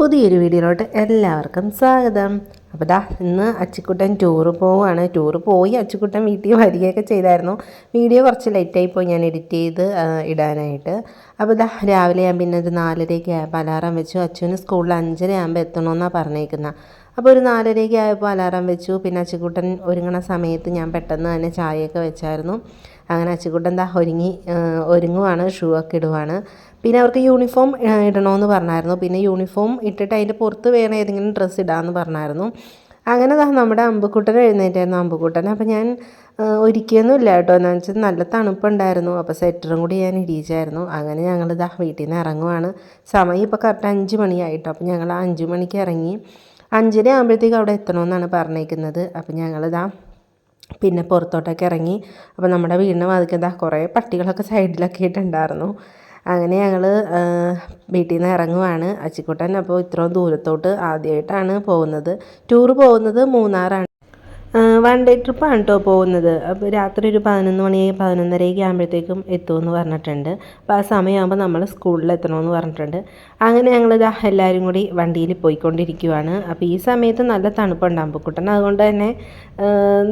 പുതിയൊരു വീഡിയോയിലോട്ട് എല്ലാവർക്കും സ്വാഗതം. അപ്പോൾ ഇന്ന് അച്ചിക്കുട്ടൻ ടൂറ് പോവുകയാണ്. ടൂറ് പോയി അച്ചിക്കുട്ടൻ വീട്ടിൽ വരികയൊക്കെ ചെയ്തായിരുന്നു. വീഡിയോ കുറച്ച് ലേറ്റായിപ്പോയി ഞാൻ എഡിറ്റ് ചെയ്ത് ഇടാനായിട്ട്. അപ്പോൾ രാവിലെ ഞാൻ പിന്നെ ഒരു 4:30 ആയപ്പോൾ അലാറം വെച്ചു. അച്ഛന് സ്കൂളിൽ 5:30 ആകുമ്പോൾ എത്തണമെന്നാണ് പറഞ്ഞേക്കുന്നത്. അപ്പോൾ ഒരു 4:30 ആയപ്പോൾ അലാറം വെച്ചു. പിന്നെ അച്ചിക്കുട്ടൻ ഒരുങ്ങണ സമയത്ത് ഞാൻ പെട്ടെന്ന് തന്നെ ചായയൊക്കെ വെച്ചായിരുന്നു. അങ്ങനെ അച്ചിക്കുട്ടൻ ഒരുങ്ങുവാണ്, ഷൂ ഒക്കെ ഇടുവാണ്. പിന്നെ അവർക്ക് യൂണിഫോം ഇടണമെന്ന് പറഞ്ഞായിരുന്നു. പിന്നെ യൂണിഫോം ഇട്ടിട്ട് അതിൻ്റെ പുറത്ത് വേറെ ഏതെങ്കിലും ഡ്രസ്സ് ഇടാമെന്ന് പറഞ്ഞായിരുന്നു. അങ്ങനെ നമ്മുടെ അമ്പുക്കുട്ടൻ എഴുന്നേറ്റായിരുന്നു. അമ്പുക്കുട്ടൻ അപ്പോൾ ഞാൻ ഒരുക്കിയൊന്നുമില്ല കേട്ടോ. എന്താണെന്ന് വെച്ചാൽ നല്ല തണുപ്പുണ്ടായിരുന്നു. അപ്പോൾ സ്വെറ്ററും കൂടി ഞാൻ ഇടിയിച്ചായിരുന്നു. അങ്ങനെ ഞങ്ങൾ വീട്ടിൽ നിന്ന് ഇറങ്ങുവാണ്. സമയം ഇപ്പോൾ കറക്റ്റ് 5 മണിയായിട്ടോ. അപ്പോൾ ഞങ്ങൾ 5 മണിക്ക് ഇറങ്ങി. 5:30 ആകുമ്പോഴത്തേക്ക് അവിടെ എത്തണമെന്നാണ് പറഞ്ഞേക്കുന്നത്. അപ്പോൾ ഞങ്ങളിതാ പിന്നെ പുറത്തോട്ടൊക്കെ ഇറങ്ങി. അപ്പോൾ നമ്മുടെ വീടിന് വാതിൽക്ക് കുറേ പട്ടികളൊക്കെ സൈഡിലൊക്കെ ഇട്ടുണ്ടായിരുന്നു. അങ്ങനെ ഞങ്ങൾ വീട്ടിൽ നിന്ന് ഇറങ്ങുവാണ്. അച്ചിക്കുട്ടൻ അപ്പോൾ ഇത്രയും ദൂരത്തോട്ട് ആദ്യമായിട്ടാണ് പോകുന്നത്. ടൂറ് പോകുന്നത് മൂന്നാറാണ്. 1 ഡേ ട്രിപ്പാണ് കേട്ടോ പോകുന്നത്. അപ്പോൾ രാത്രി ഒരു 11 മണി 11:30 ആകുമ്പോഴത്തേക്കും എത്തുമെന്ന് പറഞ്ഞിട്ടുണ്ട്. അപ്പോൾ ആ സമയമാകുമ്പോൾ നമ്മൾ സ്കൂളിൽ എത്തണമെന്ന് പറഞ്ഞിട്ടുണ്ട്. അങ്ങനെ ഞങ്ങളിതാ എല്ലാവരും കൂടി വണ്ടിയിൽ പോയിക്കൊണ്ടിരിക്കുവാണ്. അപ്പോൾ ഈ സമയത്ത് നല്ല തണുപ്പുണ്ട് അമ്പുക്കുട്ടൻ. അതുകൊണ്ട് തന്നെ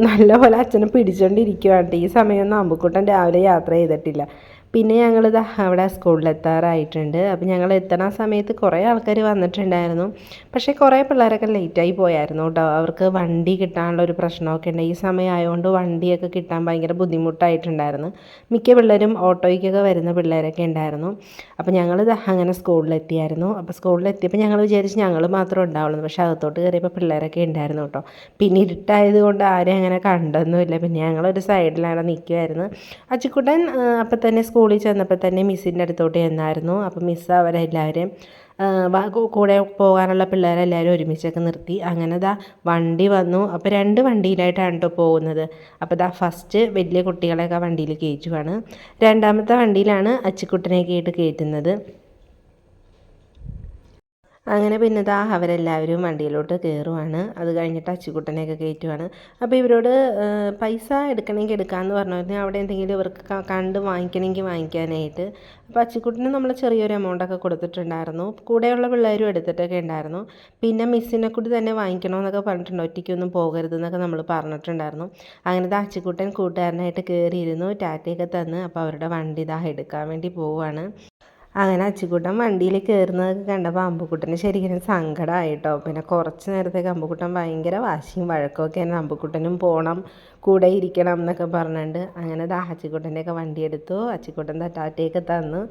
നല്ലപോലെ അച്ഛനെ പിടിച്ചുകൊണ്ടിരിക്കുവാണ്. ഈ സമയമൊന്നും അമ്പുക്കുട്ടൻ രാവിലെ യാത്ര ചെയ്തിട്ടില്ല. പിന്നെ ഞങ്ങളിതാ അവിടെ സ്കൂളിലെത്താറായിട്ടുണ്ട്. അപ്പോൾ ഞങ്ങൾ എത്തണ സമയത്ത് കുറേ ആൾക്കാർ വന്നിട്ടുണ്ടായിരുന്നു. പക്ഷേ കുറേ പിള്ളേരൊക്കെ ലേറ്റായി പോയായിരുന്നു കേട്ടോ. അവർക്ക് വണ്ടി കിട്ടാനുള്ള ഒരു പ്രശ്നമൊക്കെ ഉണ്ട്. ഈ സമയമായതുകൊണ്ട് വണ്ടിയൊക്കെ കിട്ടാൻ ഭയങ്കര ബുദ്ധിമുട്ടായിട്ടുണ്ടായിരുന്നു. മിക്ക പിള്ളേരും ഓട്ടോയ്ക്കൊക്കെ വരുന്ന പിള്ളേരൊക്കെ ഉണ്ടായിരുന്നു. അപ്പോൾ ഞങ്ങളിത് അങ്ങനെ സ്കൂളിലെത്തിയായിരുന്നു. അപ്പോൾ സ്കൂളിലെത്തിയപ്പോൾ ഞങ്ങൾ വിചാരിച്ച് ഞങ്ങൾ മാത്രമേ ഉണ്ടാവുള്ളൂ. പക്ഷേ അകത്തോട്ട് കയറിയപ്പോൾ പിള്ളേരൊക്കെ ഉണ്ടായിരുന്നു കേട്ടോ. പിന്നെ ഇരുട്ടായത് കൊണ്ട് ആരും അങ്ങനെ കണ്ടൊന്നുമില്ല. പിന്നെ ഞങ്ങളൊരു സൈഡിലാണ് നിൽക്കുമായിരുന്നു. അച്ചിക്കുട്ടൻ അപ്പം തന്നെ സ്കൂളിൽ ചെന്നപ്പോൾ തന്നെ മിസ്സിൻ്റെ അടുത്തോട്ട് ചെന്നായിരുന്നു. അപ്പോൾ മിസ്സ് അവരെല്ലാവരും കൂടെ പോകാനുള്ള പിള്ളേരെല്ലാവരും ഒരുമിച്ചൊക്കെ നിർത്തി. അങ്ങനെ വണ്ടി വന്നു. അപ്പോൾ 2 വണ്ടിയിലായിട്ടാണ് കേട്ടോ പോകുന്നത്. അപ്പോൾ ഫസ്റ്റ് വലിയ കുട്ടികളെയൊക്കെ വണ്ടിയിൽ കയറ്റുവാണ്. രണ്ടാമത്തെ വണ്ടിയിലാണ് അച്ചിക്കുട്ടനെയൊക്കെ ആയിട്ട് കയറ്റുന്നത്. അങ്ങനെ പിന്നെ അവരെല്ലാവരും വണ്ടിയിലോട്ട് കയറുവാണ്. അത് കഴിഞ്ഞിട്ട് അച്ചിക്കുട്ടനെയൊക്കെ കയറ്റുവാണ്. അപ്പോൾ ഇവരോട് പൈസ എടുക്കണമെങ്കിൽ എടുക്കാമെന്ന് പറഞ്ഞു. അവിടെ എന്തെങ്കിലും ഇവർക്ക് കണ്ട് വാങ്ങിക്കണമെങ്കിൽ വാങ്ങിക്കാനായിട്ട്. അപ്പോൾ അച്ചിക്കുട്ടന് നമ്മൾ ചെറിയൊരു എമൗണ്ടൊക്കെ കൊടുത്തിട്ടുണ്ടായിരുന്നു. കൂടെയുള്ള പിള്ളേരും എടുത്തിട്ടൊക്കെ ഉണ്ടായിരുന്നു. പിന്നെ മിസ്സിനെ കൂടി തന്നെ വാങ്ങിക്കണമെന്നൊക്കെ പറഞ്ഞിട്ടുണ്ട്. ഒറ്റയ്ക്കൊന്നും പോകരുതെന്നൊക്കെ നമ്മൾ പറഞ്ഞിട്ടുണ്ടായിരുന്നു. അങ്ങനെ അച്ചിക്കുട്ടൻ കൂട്ടുകാരനായിട്ട് കയറിയിരുന്നു. ടാറ്റയൊക്കെ തന്ന് അപ്പോൾ അവരുടെ വണ്ടി എടുക്കാൻ വേണ്ടി പോവുകയാണ്. അങ്ങനെ അച്ചിക്കുട്ടൻ വണ്ടിയിൽ കയറുന്നതൊക്കെ കണ്ടപ്പോൾ അമ്പുക്കുട്ടന് ശരിക്കും സങ്കടമായിട്ടോ. പിന്നെ കുറച്ച് നേരത്തേക്ക് അമ്പുക്കുട്ടൻ ഭയങ്കര വാശിയും വഴക്കമൊക്കെ ആയിരുന്നു. അമ്പുക്കുട്ടനും പോകണം, കൂടെ ഇരിക്കണം എന്നൊക്കെ പറഞ്ഞിട്ടുണ്ട്. അങ്ങനെ അച്ചിക്കുട്ടൻ്റെയൊക്കെ വണ്ടി എടുത്തു. അച്ചിക്കുട്ടൻ ടാറ്റയൊക്കെ തന്നു.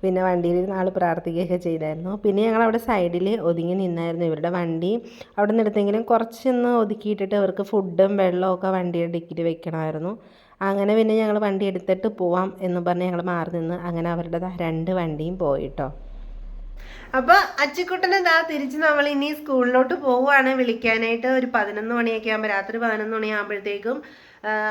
പിന്നെ വണ്ടിയിൽ നാൾ പ്രാർത്ഥിക്കുകയൊക്കെ ചെയ്തായിരുന്നു. പിന്നെ ഞങ്ങളവിടെ സൈഡിൽ ഒതുങ്ങി നിന്നായിരുന്നു. ഇവരുടെ വണ്ടി അവിടെ നിന്ന് എടുത്തെങ്കിലും കുറച്ചൊന്ന് ഒതുക്കിയിട്ടിട്ട് അവർക്ക് ഫുഡും വെള്ളമൊക്കെ വണ്ടിയുടെ ഡിക്കിയിൽ വെക്കണമായിരുന്നു. അങ്ങനെ പിന്നെ ഞങ്ങൾ വണ്ടി എടുത്തിട്ട് പോവാം എന്ന് പറഞ്ഞ് ഞങ്ങൾ മാറി നിന്ന്. അങ്ങനെ അവരുടെ 2 വണ്ടിയും പോയിട്ടോ. അപ്പോൾ അച്ചിക്കുട്ടനെ തിരിച്ച് നമ്മൾ ഇനി സ്കൂളിലോട്ട് പോവുകയാണ് വിളിക്കാനായിട്ട്. ഒരു 11 മണിയൊക്കെ ആകുമ്പോൾ, രാത്രി 11 മണിയാകുമ്പോഴത്തേക്കും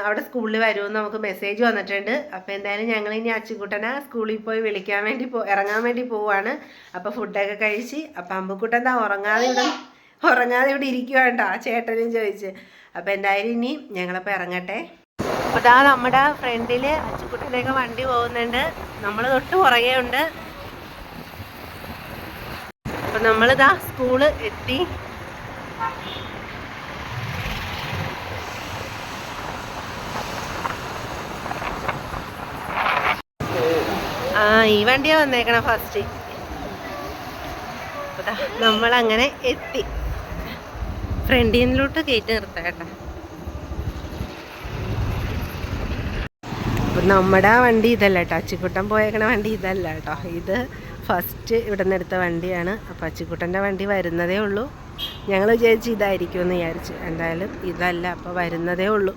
അവിടെ സ്കൂളിൽ വരുമെന്ന് നമുക്ക് മെസ്സേജ് വന്നിട്ടുണ്ട്. അപ്പോൾ എന്തായാലും ഞങ്ങൾ ഇനി അച്ചിക്കുട്ടനെ സ്കൂളിൽ പോയി വിളിക്കാൻ വേണ്ടി ഇറങ്ങാൻ വേണ്ടി പോവുകയാണ്. അപ്പോൾ ഫുഡൊക്കെ കഴിച്ച് അപ്പോൾ അമ്പുക്കുട്ടൻ ഉറങ്ങാതെ ഇവിടെ ഇരിക്കുവാണ്ടോ ചേട്ടനും ചോദിച്ച്. അപ്പോൾ എന്തായാലും ഇനി ഞങ്ങളപ്പോൾ ഇറങ്ങട്ടെ. അപ്പോൾ നമ്മുടെ ഫ്രണ്ടിൽ അച്ചിക്കുട്ടൻ്റെയൊക്കെ വണ്ടി പോകുന്നുണ്ട്. നമ്മൾ തൊട്ട് പുറകെ ഉണ്ട്. അപ്പം നമ്മൾ സ്കൂള് എത്തി. ഈ വണ്ടിയാ വന്നേക്കണം ഫസ്റ്റ്. അപ്പോൾ നമ്മളങ്ങനെ എത്തി. ഫ്രണ്ടിലോട്ട് കയറ്റി നിർത്താം കേട്ടോ. അപ്പം നമ്മുടെ വണ്ടി ഇതല്ല കേട്ടോ. അച്ചിക്കുട്ടൻ പോയേക്കണ വണ്ടി ഇതല്ല കേട്ടോ. ഇത് ഫസ്റ്റ് ഇവിടെ നിന്ന് എടുത്ത വണ്ടിയാണ്. അപ്പോൾ അച്ചിക്കുട്ടൻ്റെ വണ്ടി വരുന്നതേ ഉള്ളൂ. ഞങ്ങൾ വിചാരിച്ച് ഇതായിരിക്കുമെന്ന് വിചാരിച്ചു. എന്തായാലും ഇതല്ല. അപ്പോൾ വരുന്നതേ ഉള്ളൂ.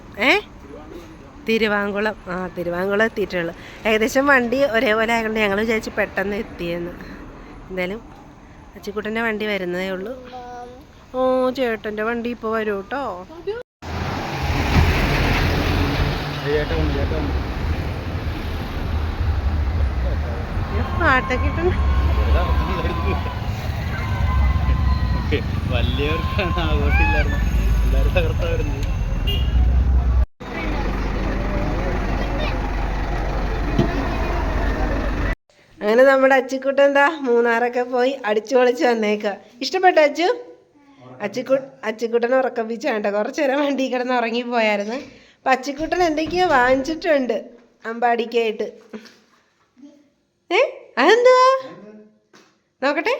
തിരുവാങ്കുളം എത്തിയിട്ടുള്ളൂ. ഏകദേശം വണ്ടി ഒരേപോലെ ആയതുകൊണ്ട് ഞങ്ങൾ വിചാരിച്ച് പെട്ടെന്ന് എത്തിയെന്ന്. എന്തായാലും അച്ചിക്കുട്ടൻ്റെ വണ്ടി വരുന്നതേ ഉള്ളൂ. ചേട്ടൻ്റെ വണ്ടി ഇപ്പോൾ വരും കേട്ടോ. പാട്ടൊക്കെ വലിയവർക്കാണ് ആഘോഷമില്ലായിരുന്നു. എല്ലാവരും തകർത്താ വരുന്നത്. അങ്ങനെ നമ്മുടെ അച്ചിക്കുട്ടൻ എന്താ മൂന്നാറൊക്കെ പോയി അടിച്ചു പൊളിച്ച് വന്നേക്ക. ഇഷ്ടപ്പെട്ടോ അച്ചു? അച്ചിക്കുട്ടനെ ഉറക്കപ്പിച്ച കേട്ടോ. കുറച്ചു നേരം വണ്ടി കിടന്ന് ഉറങ്ങിപ്പോയായിരുന്നു. അപ്പം അച്ചിക്കുട്ടൻ എന്തൊക്കെയോ വാങ്ങിച്ചിട്ടുണ്ട് അമ്പാടിക്കായിട്ട്. അതെന്തുവാ നോക്കട്ടെ.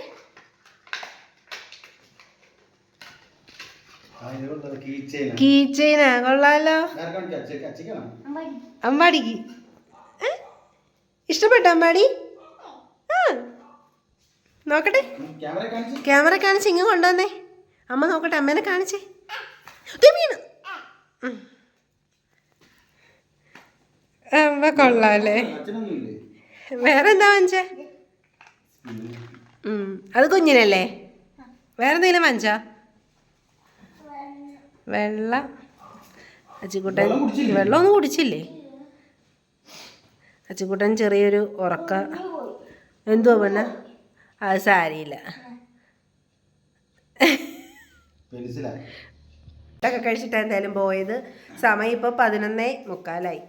കീച്ചെയിനാ, കൊള്ളാലോ. അമ്പാടിക്ക് ഇഷ്ടപ്പെട്ടോ അമ്പാടി? ആ നോക്കട്ടെ, ക്യാമറ കാണിച്ച് ഇങ്ങ് കൊണ്ടുവന്നേ. അമ്മ നോക്കട്ടെ, അമ്മേനെ കാണിച്ചേ. വീണ് അമ്മ കൊള്ളാല്ലേ. വേറെ എന്താ വാങ്ങിച്ചേ? അത് കുഞ്ഞിനല്ലേ? വേറെ എന്തെങ്കിലും വാങ്ങിച്ചോ? വെള്ളം. അച്ചിക്കുട്ടൻ വെള്ളമൊന്നും കുടിച്ചില്ലേ? അച്ചിക്കുട്ടൻ ചെറിയൊരു ഉറക്ക. എന്തുവാ പിന്നെ? അത് സാരിയില്ല. ഫുഡൊക്കെ കഴിച്ചിട്ട് എന്തായാലും പോയത്. സമയം ഇപ്പോൾ 11:45.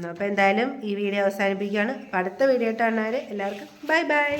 അപ്പോൾ എന്തായാലും ഈ വീഡിയോ അവസാനിപ്പിക്കുകയാണ്. അടുത്ത വീഡിയോ ഇട്ടാൽ എല്ലാവർക്കും ബൈ ബൈ.